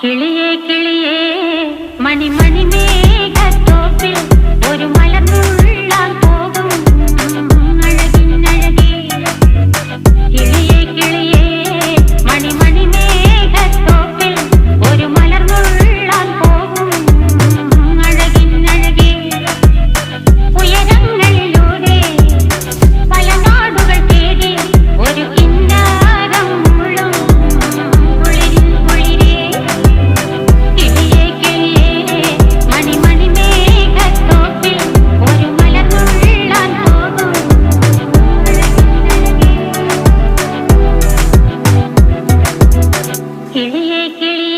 കിളിയേ കിളിയേ മണിമണി മേഘത്തോപ്പിൽ ഒരു മലർന്നുള്ളാൻ പോകും അഴകിനഴകേ. കിളിയേ കിളിയേ മണിമണി മേഘത്തോപ്പിൽ ഒരു മലർന്നുള്ളാൻ പോകും അഴകിനഴകേ. ഉയരങ്ങളിലൂടെ പല നാടുകൾ തേടി ഒരു കിന്നാരം മുഴും കുളിരിൻ കുളിരേ. കിളിയേ കിളിയേ മണിമണി മേഘത്തോപ്പിൽ ഒരു മലർന്നുള്ളാൻ പോകും അഴകിനഴകേ. കിളിയേ കിളിയേ